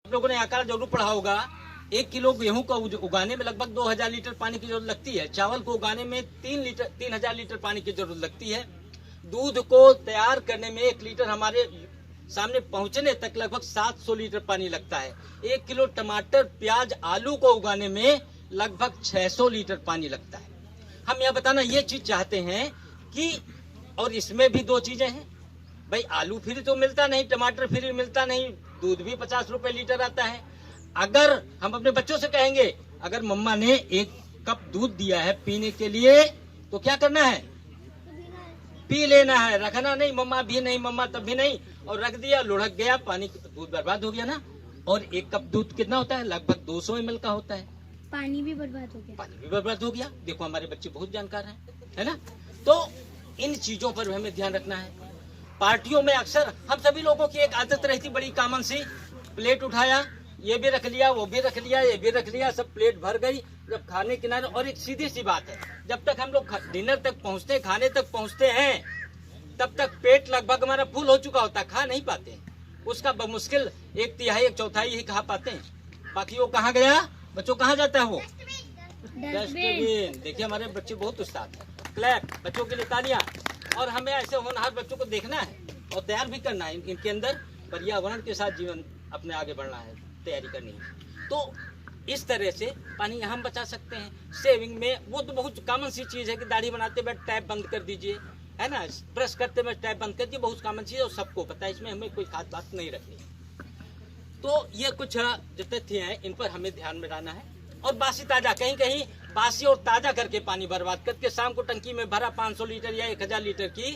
आप लोगों ने आंकड़ा जरूर पढ़ा होगा, 1 किलो गेहूं का उगाने में लगभग 2000 लीटर पानी की जरूरत लगती है। चावल को उगाने में 3000 लीटर पानी की जरूरत लगती है। दूध को तैयार करने में 1 लीटर हमारे सामने पहुंचने तक लगभग 700 लीटर पानी लगता है। 1 किलो टमाटर, प्याज, आलू को उगाने में लगभग 600 लीटर पानी लगता है। हम यह बताना ये चीज चाहते हैं कि, और इसमें भी 2 चीजें हैं भाई, आलू फ्री तो मिलता नहीं, टमाटर फ्री मिलता नहीं, दूध भी 50 रुपए लीटर आता है। अगर हम अपने बच्चों से कहेंगे, अगर मम्मा ने 1 कप दूध दिया है पीने के लिए, तो क्या करना है? पी लेना है, रखना नहीं, मम्मा भी नहीं, मम्मा तब भी नहीं, और रख दिया, लुढ़क गया, पानी, दूध बर्बाद हो गया ना। और 1 कप दूध कितना होता है? लगभग 200 ml का होता है। पानी भी बर्बाद हो गया। पानी भी बर्बाद हो गया। देखो हमारे बच्चे बहुत जानकार हैं, है ना। तो इन चीजों पर हमें ध्यान रखना है। पार्टियों में अक्सर हम सभी लोगों की एक आदत रहती बड़ी कॉमन सी, प्लेट उठाया, ये भी रख लिया, वो भी रख लिया, ये भी रख लिया, सब प्लेट भर गई। जब खाने किनारे, और एक सीधी सी बात है, जब तक हम लोग डिनर तक पहुंचते हैं, खाने तक पहुंचते हैं, तब तक पेट लगभग हमारा फुल हो चुका होता है, खा नहीं पाते हैं। उसका बमुश्किल 1/3 1/4 ही खा पाते हैं। बाकी वो कहाँ गया? बच्चों कहाँ जाता है वो? डस्टबिन। देखिए हमारे बच्चे बहुत उस्ताद हैं। क्लैप, बच्चों के लिए तालियां। और हमें ऐसे होनहार बच्चों को देखना है और तैयार भी करना है। इनके अंदर पर्यावरण के साथ जीवन अपने आगे बढ़ना है, तैयारी करनी है। तो इस तरह से पानी हम बचा सकते हैं। सेविंग में वो तो बहुत कॉमन सी चीज है कि दाढ़ी बनाते वक्त टैप बंद कर दीजिए, है ना, ब्रश करते वक्त टैप बंद कर दीजिए, बहुत कॉमन चीज है और सबको पता है, इसमें हमें कोई खास बात नहीं रखनी। तो ये कुछ जो तथ्य हैं, इन पर हमें ध्यान में रहना है। और बासी ताजा, कहीं कहीं बासी और ताजा करके पानी बर्बाद करके शाम को टंकी में भरा 500 लीटर या 1000 लीटर की,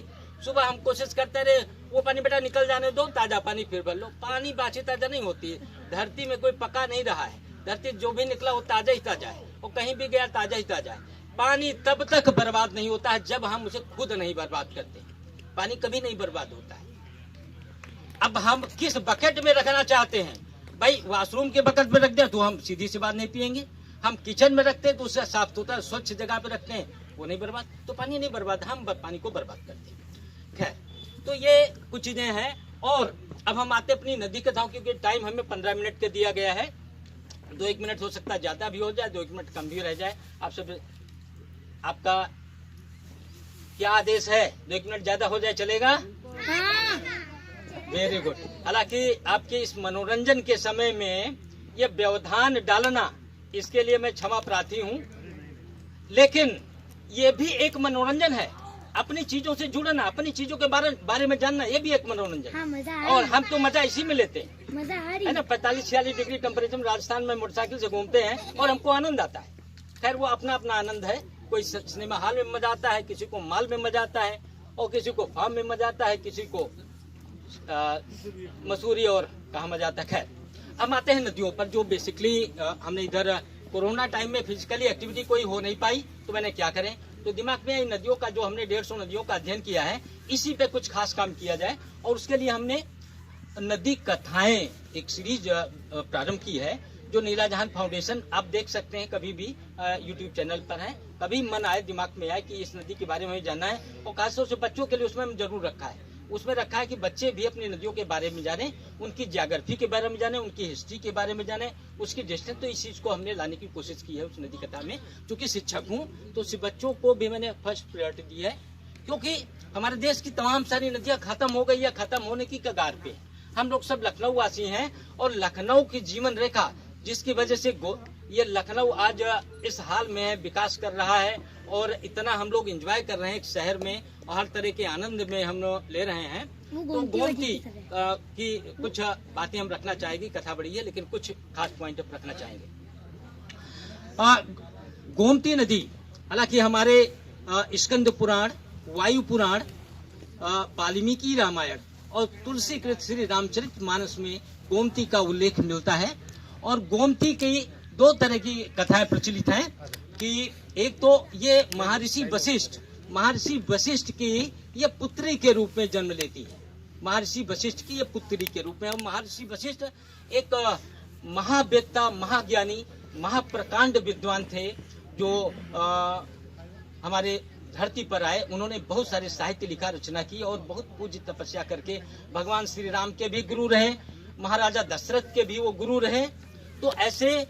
सुबह हम कोशिश करते रहे वो पानी बेटा निकल जाने दो, ताजा पानी फिर भर लो। पानी बासी ताजा नहीं होती है, धरती में कोई पका नहीं रहा है, धरती जो भी निकला वो ताजा ही ताजा है, और कहीं भी गया ताजा ही ताजा है। पानी तब तक बर्बाद नहीं होता है जब हम उसे खुद नहीं बर्बाद करते। पानी कभी नहीं बर्बाद होता है। अब हम किस बकेट में रखना चाहते हैं? भाई वॉशरूम के बकेट में रख दे तो हम सीधी सी बात नहीं पियेंगे। हम किचन में रखते हैं तो उससे साफ सुथरा स्वच्छ जगह पे रखते हैं, वो नहीं बर्बाद, तो पानी नहीं बर्बाद, हम पानी को बर्बाद करते हैं। खैर, तो ये कुछ चीजें हैं। और अब हम आते अपनी नदी के धाव, क्योंकि टाइम हमें 15 मिनट का दिया गया है। 2-1 मिनट हो सकता है ज्यादा भी हो जाए, 2-1 मिनट कम भी रह जाए। आप सब, आपका क्या आदेश है? 2-1 मिनट ज्यादा हो जाए चलेगा? Very good. हालांकि आपके इस मनोरंजन के समय में ये व्यवधान डालना, इसके लिए मैं क्षमा प्रार्थी हूँ, लेकिन ये भी एक मनोरंजन है। अपनी चीजों से जुड़ना, अपनी चीजों के बारे में जानना, ये भी एक मनोरंजन। हाँ, मजा और हम तो मजा इसी में लेते हैं, मजा आ रही है ना। 45-46 डिग्री टेम्परेचर में राजस्थान में मोटरसाइकिल से घूमते हैं और हमको आनंद आता है। खैर, वो अपना अपना आनंद है। कोई सिनेमा हॉल में मजा आता है, किसी को मॉल में मजा आता है, और किसी को फार्म में मजा आता है, किसी को मसूरी और कहा मजा आता है। खैर, हम आते हैं नदियों पर, जो बेसिकली हमने इधर कोरोना टाइम में फिजिकली एक्टिविटी कोई हो नहीं पाई, तो मैंने क्या करें, तो दिमाग में इन नदियों का, जो हमने 150 नदियों का अध्ययन किया है, इसी पे कुछ खास काम किया जाए। और उसके लिए हमने नदी कथाएं एक सीरीज प्रारंभ की है, जो नीला जहान फाउंडेशन, आप देख सकते हैं, कभी भी यूट्यूब चैनल पर है। कभी मन आए, दिमाग में आए कि इस नदी के बारे में जानना है, और खासतौर से बच्चों के लिए उसमें हम जरूर रखा है। उसमें रखा है कि बच्चे भी अपनी नदियों के बारे में जाने, उनकी ज्योग्राफी के बारे में जाने, उनकी हिस्ट्री के बारे में जाने, उसकी डिस्टेंस। तो इस चीज को हमने लाने की कोशिश की है उस नदी कथा में। चूंकि शिक्षक हूँ तो बच्चों को भी मैंने फर्स्ट प्रायोरिटी दी है, क्योंकि हमारे देश की तमाम सारी नदियां खत्म हो गई या खत्म होने की कगार पे। हम लोग सब लखनऊ वासी हैं, और लखनऊ की जीवन रेखा, जिसकी वजह से ये लखनऊ आज इस हाल में विकास कर रहा है, और इतना हम लोग एंजॉय कर रहे हैं एक शहर में, और हर तरह के आनंद में हम लोग ले रहे हैं। तो गोमती की कुछ बातें हम रखना चाहेंगे। कथा बड़ी है, लेकिन कुछ खास पॉइंट रखना चाहेंगे। गोमती नदी, हालांकि हमारे स्कंद पुराण, वायु पुराण, वाल्मीकि रामायण और तुलसीकृत श्री रामचरित मानस में गोमती का उल्लेख मिलता है। और गोमती की 2 तरह की कथाएं प्रचलित हैं, कि एक तो ये महर्षि वशिष्ठ की ये पुत्री के रूप में जन्म लेती है। महर्षि वशिष्ठ की ये पुत्री के रूप में। और महर्षि वशिष्ठ एक महावेत्ता, महाज्ञानी, महाप्रकांड विद्वान थे, जो हमारे धरती पर आए। उन्होंने बहुत सारे साहित्य लिखा, रचना की, और बहुत पूज्य तपस्या करके भगवान श्री राम के भी गुरु रहे। महाराजा दशरथ के भी वो गुरु रहे। तो ऐसे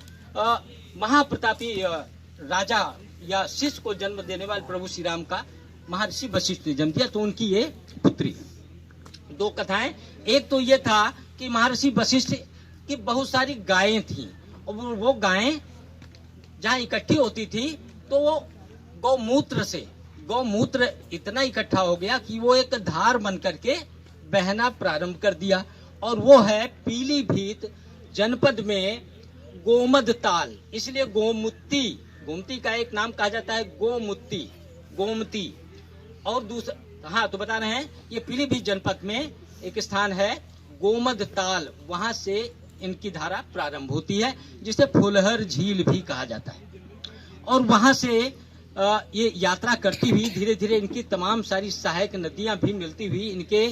महाप्रतापी राजा या शिष्य को जन्म देने वाले प्रभु श्री राम का महर्षि वशिष्ठ ने जन्म दिया, तो उनकी ये पुत्री। दो कथाएं, एक तो ये था कि महर्षि वशिष्ठ की बहुत सारी गायें थी और वो गायें जहाँ इकट्ठी होती थी तो वो गौमूत्र इतना इकट्ठा हो गया कि वो एक धार बन करके बहना प्रारंभ कर दिया। और वो है पीलीभीत जनपद में गोमद ताल, इसलिए गोमती का एक नाम कहा जाता है गोमती। और दूसरा, हाँ तो बता रहे हैं, ये पीलीभीत जनपद में एक स्थान है गोमद ताल, वहां से इनकी धारा प्रारंभ होती है, जिसे फुलहर झील भी कहा जाता है। और वहां से ये यात्रा करती हुई धीरे धीरे इनकी तमाम सारी सहायक नदियां भी मिलती हुई इनके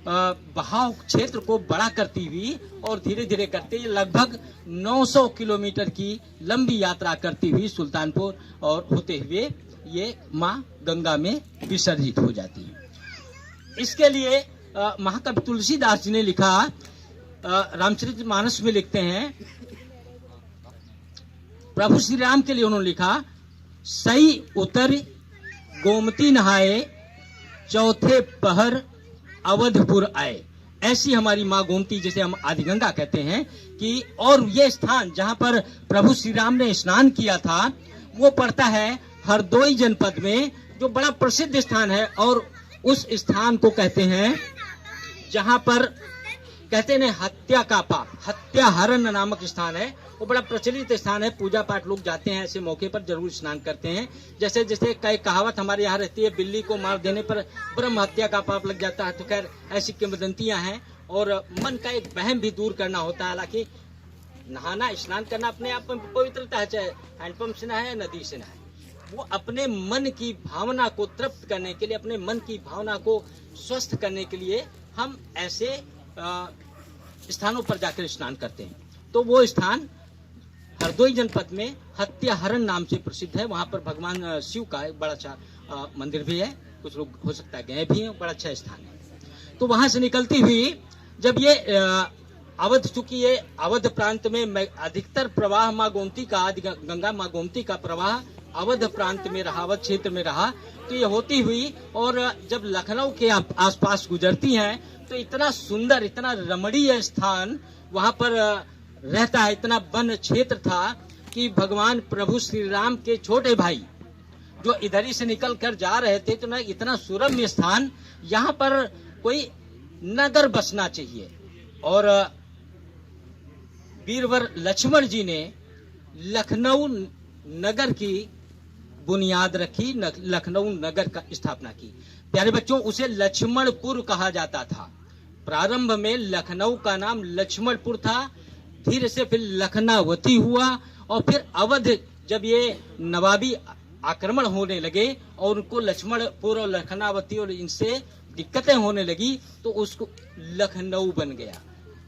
बहाव क्षेत्र को बड़ा करती हुई और धीरे धीरे करते लगभग 900 किलोमीटर की लंबी यात्रा करती हुई सुल्तानपुर और होते हुए ये माँ गंगा में विसर्जित हो जाती है। इसके लिए महाकवि तुलसीदास जी ने लिखा, रामचरितमानस में लिखते हैं, प्रभु श्री राम के लिए उन्होंने लिखा, सही उतर गोमती नहाए, चौथे पहर अवधपुर आए। ऐसी हमारी माँ गोमती, जिसे हम आदि गंगा कहते हैं, कि और ये स्थान जहाँ पर प्रभु श्री राम ने स्नान किया था वो पड़ता है हरदोई जनपद में, जो बड़ा प्रसिद्ध स्थान है। और उस स्थान को कहते हैं जहाँ पर कहते हैं हत्या का पाप, हत्याहरण नामक स्थान है, वो बड़ा प्रचलित स्थान है। पूजा पाठ लोग जाते हैं, ऐसे मौके पर जरूर स्नान करते हैं। जैसे जैसे कई कहावत हमारे यहाँ रहती है, बिल्ली को मार देने पर ब्रह्म हत्या का पाप लग जाता है। तो खैर ऐसी किंवदंतियां हैं और मन का एक वहम भी दूर करना होता है। हालांकि नहाना स्नान करना अपने आप में पवित्रता है, चाहे हैंडपंप से नहाए नदी से नहाए, वो अपने मन की भावना को तृप्त करने के लिए, अपने मन की भावना को स्वस्थ करने के लिए हम ऐसे स्थानों पर जाकर स्नान करते हैं। तो वो स्थान हरदोई जनपद में हत्याहरण नाम से प्रसिद्ध है। वहां पर भगवान शिव का एक बड़ा अच्छा मंदिर भी है, कुछ लोग हो सकता है गए भी हैं, बड़ा अच्छा स्थान है। तो वहां से निकलती हुई जब ये अवध, चूंकि ये अवध प्रांत में अधिकतर प्रवाह माँ गोमती का, आदि गंगा माँ गोमती का प्रवाह अवध प्रांत में रहा, अवध क्षेत्र में रहा, तो ये होती हुई और जब लखनऊ के आसपास गुजरती हैं तो इतना सुंदर, इतना रमणीय स्थान वहां पर रहता है, इतना वन क्षेत्र था कि भगवान प्रभु श्री राम के छोटे भाई जो इधर ही से निकल कर जा रहे थे, तो ना इतना सुरम्य स्थान, यहाँ पर कोई नगर बसना चाहिए। और वीरवर लक्ष्मण जी ने लखनऊ नगर की बुनियाद रखी, लखनऊ नगर का स्थापना की। प्यारे बच्चों, उसे लक्ष्मणपुर कहा जाता था। प्रारंभ में लखनऊ का नाम लक्ष्मणपुर था, धीरे से फिर लखनावती हुआ और फिर अवध, जब ये नवाबी आक्रमण होने लगे और उनको लक्ष्मणपुर और लखनावती और इनसे दिक्कतें होने लगी, तो उसको लखनऊ बन गया,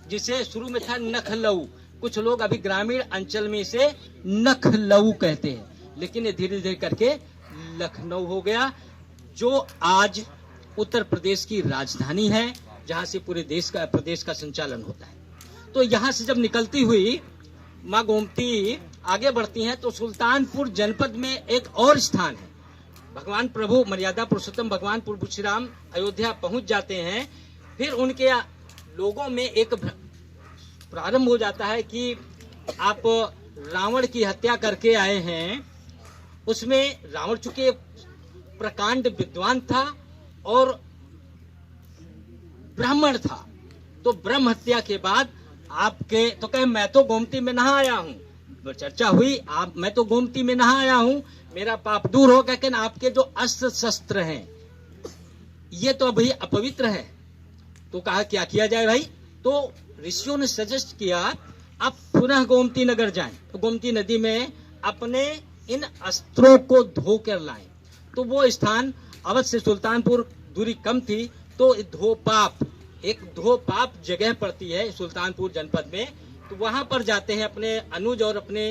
जिसे शुरू में था नखलऊ। कुछ लोग अभी ग्रामीण अंचल में इसे नखलऊ कहते हैं, लेकिन ये धीरे धीरे करके लखनऊ हो गया, जो आज उत्तर प्रदेश की राजधानी है, जहां से पूरे प्रदेश का संचालन होता है। तो यहाँ से जब निकलती हुई माँ गोमती आगे बढ़ती हैं तो सुल्तानपुर जनपद में एक और स्थान है। भगवान प्रभु मर्यादा पुरुषोत्तम भगवान प्रभु श्री राम अयोध्या पहुंच जाते हैं, फिर उनके लोगों में एक प्रारंभ हो जाता है कि आप रावण की हत्या करके आए हैं। उसमें रावण चूंकि प्रकांड विद्वान था और ब्राह्मण था, तो ब्रह्म हत्या के बाद आपके तो कहे मैं तो गोमती में नहा आया हूँ, चर्चा हुई, मैं तो गोमती में नहा आया हूँ, मेरा पाप दूर हो गया, लेकिन आपके जो अस्त्र शस्त्र हैं ये तो अभी अपवित्र है। तो कहा क्या किया जाए भाई? तो ऋषियों ने सजेस्ट किया आप पुनः गोमती नगर जाएं, तो गोमती नदी में अपने इन अस्त्रों को धो कर लाएं। तो वो स्थान अवध से सुल्तानपुर दूरी कम थी, तो एक धोपाप जगह पड़ती है सुल्तानपुर जनपद में, तो वहां पर जाते हैं अपने अनुज और अपने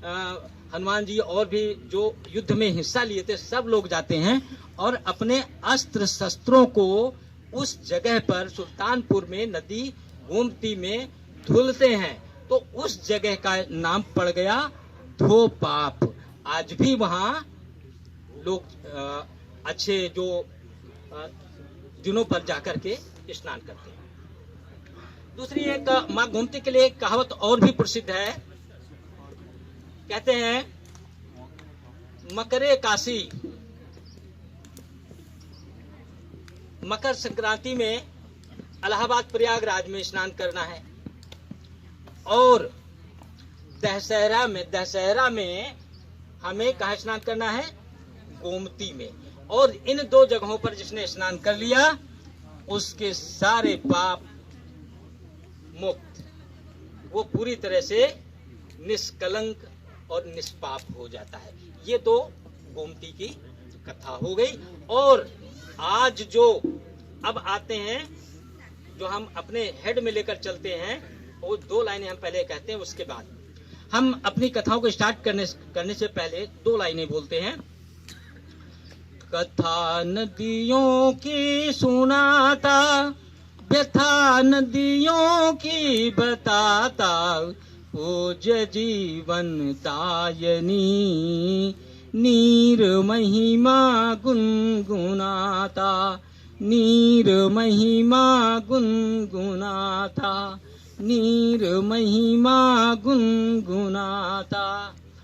हनुमान जी और भी जो युद्ध में हिस्सा लिए थे सब लोग जाते हैं और अपने अस्त्र शस्त्रों को उस जगह पर सुल्तानपुर में नदी गोमती में धुलते हैं तो उस जगह का नाम पड़ गया धोपाप। आज भी वहां लोग अच्छे जो दिनों पर जाकर के स्नान करते हैं। दूसरी एक माँ गोमती के लिए एक कहावत और भी प्रसिद्ध है। कहते हैं मकरे काशी, मकर संक्रांति में इलाहाबाद प्रयागराज में स्नान करना है और दशहरा में हमें कहाँ स्नान करना है? गोमती में। और इन दो जगहों पर जिसने स्नान कर लिया उसके सारे पाप मुक्त, वो पूरी तरह से निष्कलंक और निष्पाप हो जाता है। ये तो गोमती की कथा हो गई। और आज जो अब आते हैं, जो हम अपने हेड में लेकर चलते हैं, वो 2 लाइनें हम पहले कहते हैं, उसके बाद हम अपनी कथाओं को स्टार्ट करने से पहले 2 लाइनें बोलते हैं। कथा नदियों की सुनाता, व्यथा नदियों की बताता, पूज्य जीवन तायनी, नीर महिमा गुनगुनाता, नीर महिमा गुनगुनाता, नीर महिमा गुनगुनाता।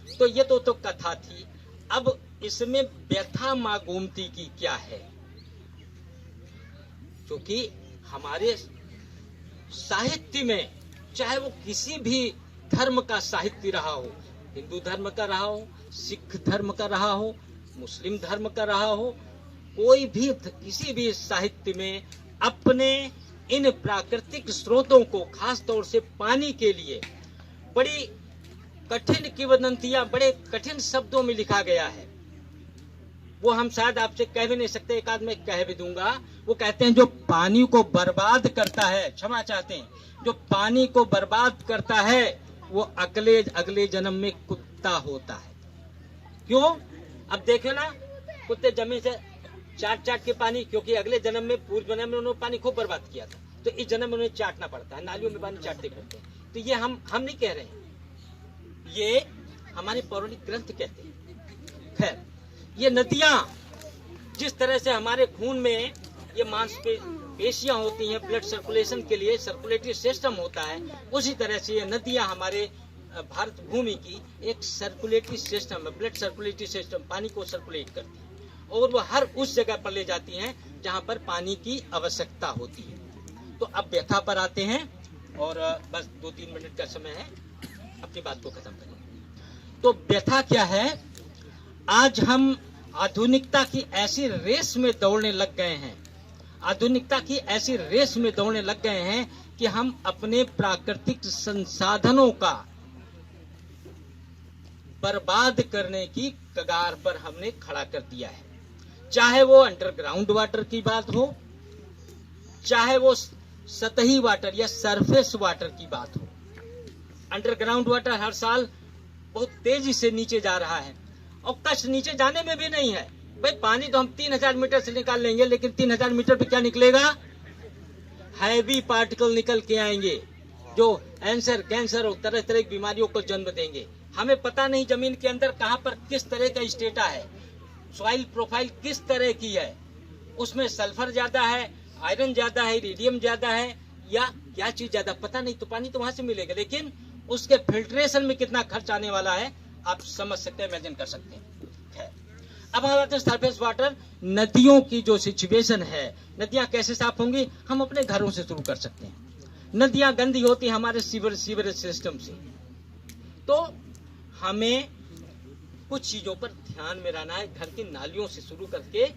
तो ये तो कथा थी। अब इसमें व्यथा माँ गोमती की क्या है? क्योंकि हमारे साहित्य में, चाहे वो किसी भी धर्म का साहित्य रहा हो, हिंदू धर्म का रहा हो, सिख धर्म का रहा हो, मुस्लिम धर्म का रहा हो, कोई भी किसी भी साहित्य में अपने इन प्राकृतिक स्रोतों को, खास तौर से पानी के लिए बड़ी कठिन किंवदंतियां, बड़े कठिन शब्दों में लिखा गया है। वो हम शायद आपसे कह भी नहीं सकते, एक आध में कह भी दूंगा। वो कहते हैं जो पानी को बर्बाद करता है, क्षमा चाहते हैं, जो पानी को बर्बाद करता है वो अगले जन्म में कुत्ता होता है। क्यों? अब देखो ना, कुत्ते जमीन से चाट के पानी, क्योंकि अगले जन्म में, पूर्व जन्म में उन्होंने पानी खूब बर्बाद किया था, तो इस जन्म में उन्हें चाटना पड़ता है, नालियों में पानी चाटते फिरते हैं। तो ये हम नहीं कह रहे हैं, ये हमारे पौराणिक ग्रंथ कहते हैं। खैर, ये नदियां जिस तरह से हमारे खून में ये मांसपेशियां होती हैं, ब्लड सर्कुलेशन के लिए सर्कुलेटरी सिस्टम होता है, उसी तरह से ये नदियां हमारे भारत भूमि की एक सर्कुलेटरी सिस्टम है, ब्लड सर्कुलेटरी सिस्टम, पानी को सर्कुलेट करती है और वो हर उस जगह पर ले जाती हैं जहां पर पानी की आवश्यकता होती है। तो अब व्यथा पर आते हैं और बस 2-3 मिनट का समय है, अपनी बात को खत्म करें। तो व्यथा क्या है? आज हम आधुनिकता की ऐसी रेस में दौड़ने लग गए हैं, आधुनिकता की ऐसी रेस में दौड़ने लग गए हैं कि हम अपने प्राकृतिक संसाधनों का बर्बाद करने की कगार पर हमने खड़ा कर दिया है। चाहे वो अंडरग्राउंड वाटर की बात हो, चाहे वो सतही वाटर या सरफेस वाटर की बात हो। अंडरग्राउंड वाटर हर साल बहुत तेजी से नीचे जा रहा है और कष्ट नीचे जाने में भी नहीं है। भाई पानी तो हम 3000 मीटर से निकाल लेंगे, लेकिन 3000 मीटर पे क्या निकलेगा? हैवी पार्टिकल निकल के आएंगे जो कैंसर और तरह तरह की बीमारियों को जन्म देंगे। हमें पता नहीं जमीन के अंदर कहां पर किस तरह का स्टेटा है, सॉइल प्रोफाइल किस तरह की है, उसमें सल्फर ज्यादा है, आयरन ज्यादा है, इरिडियम ज्यादा है, या क्या चीज ज्यादा, पता नहीं। तो पानी तो वहां से मिलेगा, लेकिन उसके फिल्ट्रेशन में कितना खर्च आने वाला है आप समझ सकते हैं, इमेजिन कर सकते हैं। अब हम आते हैं सरफेस वाटर। नदियों की जो सिचुएशन है, नदियां कैसे साफ होंगी? हम अपने घरों से शुरू कर सकते हैं। नदियां गंदी होती हैं हमारे सीवरेज सिस्टम से। तो हमें कुछ चीजों पर ध्यान में रहना है, घर की नालियों से शुरू करके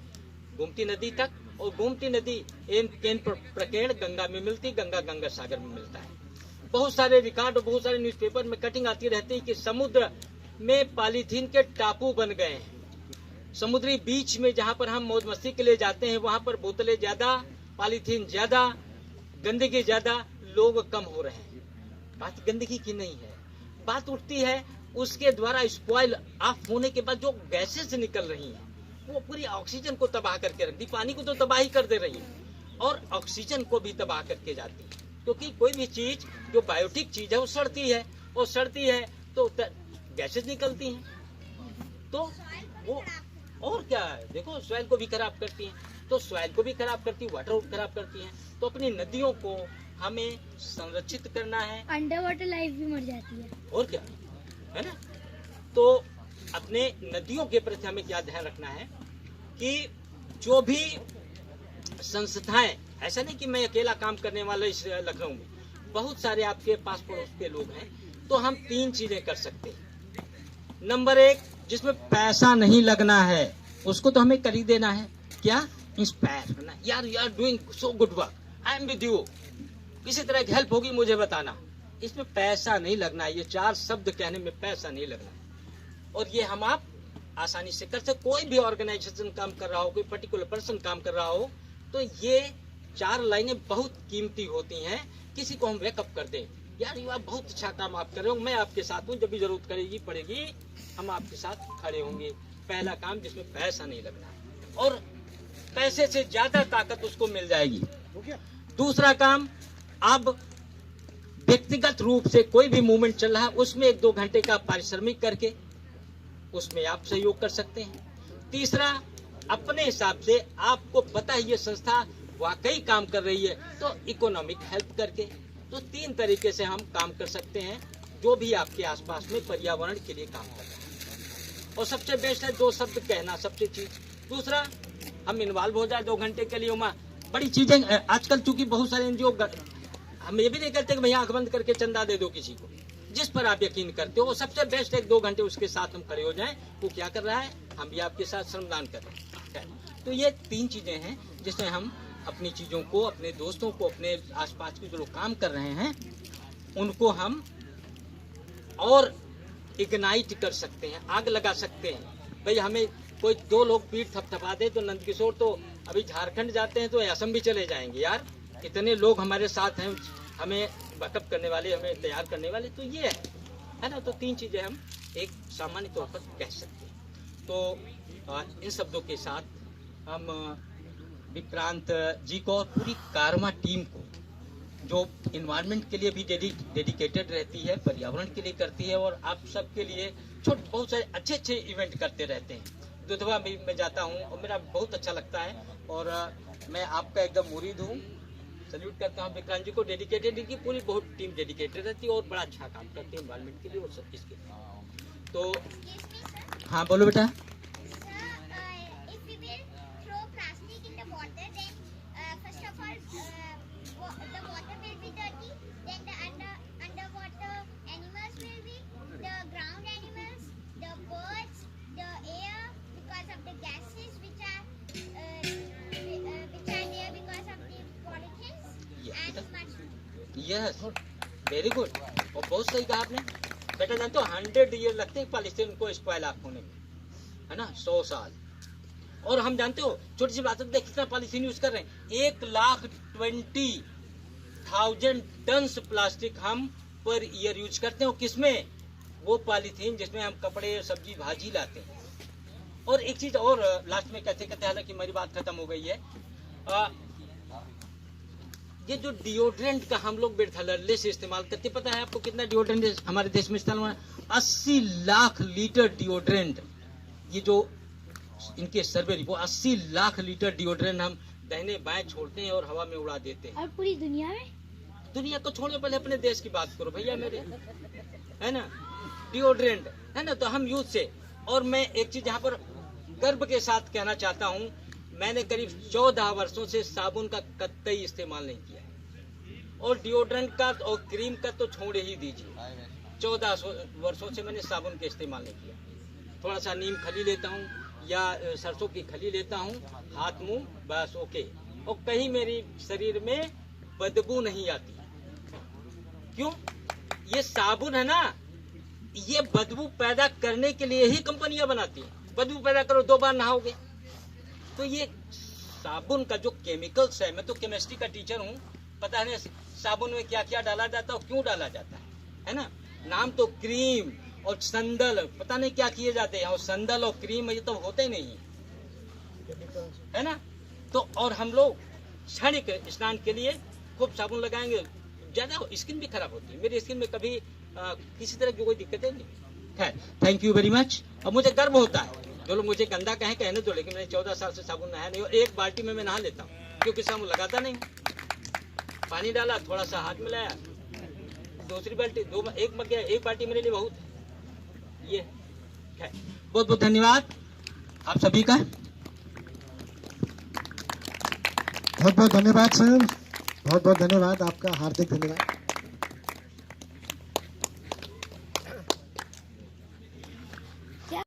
गोमती नदी तक, और गोमती नदी केन प्रकेण गंगा में मिलती, गंगा सागर में मिलता है। बहुत सारे रिकॉर्ड और बहुत सारे न्यूज़पेपर में कटिंग आती रहती है कि समुद्र में पॉलीथीन के टापू बन गए हैं। समुद्री बीच में जहां पर हम मौज मस्ती के लिए जाते हैं, वहां पर बोतलें ज्यादा, पॉलीथीन ज्यादा, गंदगी ज्यादा, लोग कम हो रहे हैं। बात गंदगी की नहीं है, बात उठती है उसके द्वारा स्पॉइल ऑफ होने के बाद जो गैसेस निकल रही हैं, वो पूरी ऑक्सीजन को तबाह करके रख दी, पानी को तो तबाही कर दे रही है और ऑक्सीजन को भी तबाह करके जाती है। क्योंकि कोई भी चीज जो बायोटिक चीज है वो सड़ती है, और सड़ती है तो गैसेस निकलती हैं, तो वो और क्या है, देखो सॉइल को भी खराब करती हैं, तो सॉइल को भी खराब करती है, वाटर को खराब करती हैं। तो अपनी नदियों को हमें संरक्षित करना है। अंडर वाटर लाइफ भी मर जाती है। और क्या है ना, तो अपने नदियों के प्रति हमें क्या ध्यान रखना है कि जो भी संस्थाएं, ऐसा नहीं कि मैं अकेला काम करने वाला इस लखनऊ में, बहुत सारे आपके पास पड़ोस के लोग हैं, तो हम 3 चीजें कर सकते हैं। नंबर 1, जिसमें पैसा नहीं लगना है उसको तो हमें कर ही देना है। क्या? इंस्पायर करना, यार you are doing so good work, I am with you, किसी तरह की हेल्प होगी मुझे बताना। इसमें पैसा नहीं लगना है, ये 4 शब्द कहने में पैसा नहीं लगना है, और ये हम आप आसानी से कर सकते। कोई भी ऑर्गेनाइजेशन काम कर रहा हो, कोई पर्टिकुलर पर्सन काम कर रहा हो, तो ये 4 लाइनें बहुत कीमती होती हैं। किसी को हम वेकअप कर दें, यार ये आप बहुत अच्छा काम आप कर रहे हो, मैं आपके साथ हूँ, जब भी जरूरत करेगी पड़ेगी हम आपके साथ खड़े होंगे। पहला काम जिसमें पैसा नहीं लगना है, और पैसे से ज्यादा ताकत उसको मिल जाएगी। दूसरा काम, अब व्यक्तिगत रूप से कोई भी मूवमेंट चल रहा है उसमें 1-2 घंटे का पारिश्रमिक करके उसमें आप सहयोग कर सकते हैं। तीसरा, अपने हिसाब से आपको पता है ये संस्था वाकई काम कर रही है, तो इकोनॉमिक हेल्प करके। तो 3 तरीके से हम काम कर सकते हैं जो भी आपके आसपास में पर्यावरण के लिए काम कर रहे हैं। और सबसे बेस्ट है 2 शब्द कहना, सबसे चीज। दूसरा, हम इन्वॉल्व हो जाए 2 घंटे के लिए, बड़ी चीजें आजकल चूंकि बहुत सारे एनजीओ, हम ये भी नहीं कहते कि भैया आंख बंद करके चंदा दे दो किसी को, जिस पर आप यकीन करते हो सबसे बेस्ट 1-2 घंटे उसके साथ हम खड़े हो जाएं। वो क्या कर रहा है, हम भी आपके साथ श्रमदान कर रहे हैं। तो ये 3 चीजें हैं जिसमें हम अपनी चीजों को, अपने दोस्तों को, अपने आसपास के जो लोग काम कर रहे हैं उनको हम और इग्नाइट कर सकते हैं, आग लगा सकते हैं। भाई हमें कोई 2 लोग पीठ थपथपा दे तो नंदकिशोर तो अभी झारखंड जाते हैं तो असम भी चले जाएंगे। यार इतने लोग हमारे साथ हैं, हमें बैकअप करने वाले, हमें तैयार करने वाले, तो ये है ना। तो 3 चीजें हम एक सामान्य तौर पर कह सकते हैं। तो इन शब्दों के साथ हम विक्रांत जी को और पूरी कारमा टीम को, जो इन्वायरमेंट के लिए भी डेडिकेटेड रहती है, पर्यावरण के लिए करती है, और आप सबके लिए बहुत सारे अच्छे इवेंट करते रहते हैं। दुधवा में मैं जाता हूँ और मेरा बहुत अच्छा लगता है, और मैं आपका एकदम मुरीद हूँ। सल्यूट करता हूँ विक्रांत जी को, डेडिकेटेड, इनकी पूरी बहुत टीम डेडिकेटेड रहती है और बड़ा अच्छा काम करती है इन्वायरमेंट के लिए और सब इसके लिए। तो हाँ बोलो बेटा। यस, वेरी गुड, और बहुत सही कहा आपने बेटा। जानते हो 100 ईयर लगते हैं पॉलिथीन को स्पॉइल ऑफ होने में, है ना, 100 साल। और हम जानते हो छोटी सी बात है, कितना पॉलिथीन यूज कर रहे हैं, 1,20,000 टन प्लास्टिक हम पर ईयर यूज करते हैं। किसमें? वो पॉलिथीन जिसमें हम कपड़े, सब्जी, भाजी लाते हैं। और एक चीज और लास्ट में कहते कहते, हालांकि मेरी बात खत्म हो गई है, ये जो डिओड्रेंट का हम लोग बेड़थलल्ले से इस्तेमाल करते, पता है आपको कितना डिओड्रेंट हमारे देश में इस्तेमाल हुआ है? 80 लाख लीटर डिओड्रेंट। ये जो इनके survey report, 80 lakh litre deodorant हम दाहिने बाएं छोड़ते हैं और हवा में उड़ा देते हैं। और पूरी दुनिया में? दुनिया को छोड़ने, पहले अपने देश की बात करो भैया मेरे, है ना। डिओड्रेंट है ना, तो हम यूज से। और मैं एक चीज यहाँ पर गर्व के साथ कहना चाहता हूँ, मैंने करीब 14 वर्षों से साबुन का कतई इस्तेमाल नहीं किया, और डिओड्रेंट का और क्रीम का तो छोड़ ही दीजिए। 14 वर्षों से मैंने साबुन का इस्तेमाल नहीं किया। थोड़ा सा नीम खली लेता हूँ या सरसों की खली लेता हूँ, हाथ मुंह, बस ओके। और कहीं मेरी शरीर में बदबू नहीं आती। क्यों? ये साबुन है ना, ये बदबू पैदा करने के लिए ही कंपनियां बनाती हैं। बदबू पैदा करो, 2 बार नहाओगे। तो ये साबुन का जो केमिकल्स है, मैं तो केमिस्ट्री का टीचर हूँ, पता है साबुन में क्या क्या डाला जाता है और क्यों डाला जाता है ना। नाम तो क्रीम और संदल, पता नहीं क्या किए जाते हैं, और संदल और क्रीम ये तो होते ही नहीं है ना। तो और हम लोग क्षणिक स्नान के लिए खूब साबुन लगाएंगे, ज्यादा स्किन भी खराब होती है। मेरी स्किन में कभी किसी तरह की कोई दिक्कतें नहीं। खैर, थैंक यू वेरी मच। अब मुझे गर्व होता है, जो लोग मुझे गंदा कहें कहने दो, लेकिन मैंने 14 साल से साबुन नहाया नहीं, और एक बाल्टी में मैं नहा लेता हूँ, क्योंकि साबुन लगाता नहीं। पानी डाला, थोड़ा सा हाथ मिलाया, दूसरी बाल्टी एक मग गया, एक बाल्टी मेरे लिए बहुत है। ये बहुत बहुत धन्यवाद आप सभी का। बहुत बहुत धन्यवाद सर, बहुत बहुत धन्यवाद आपका, हार्दिक धन्यवाद।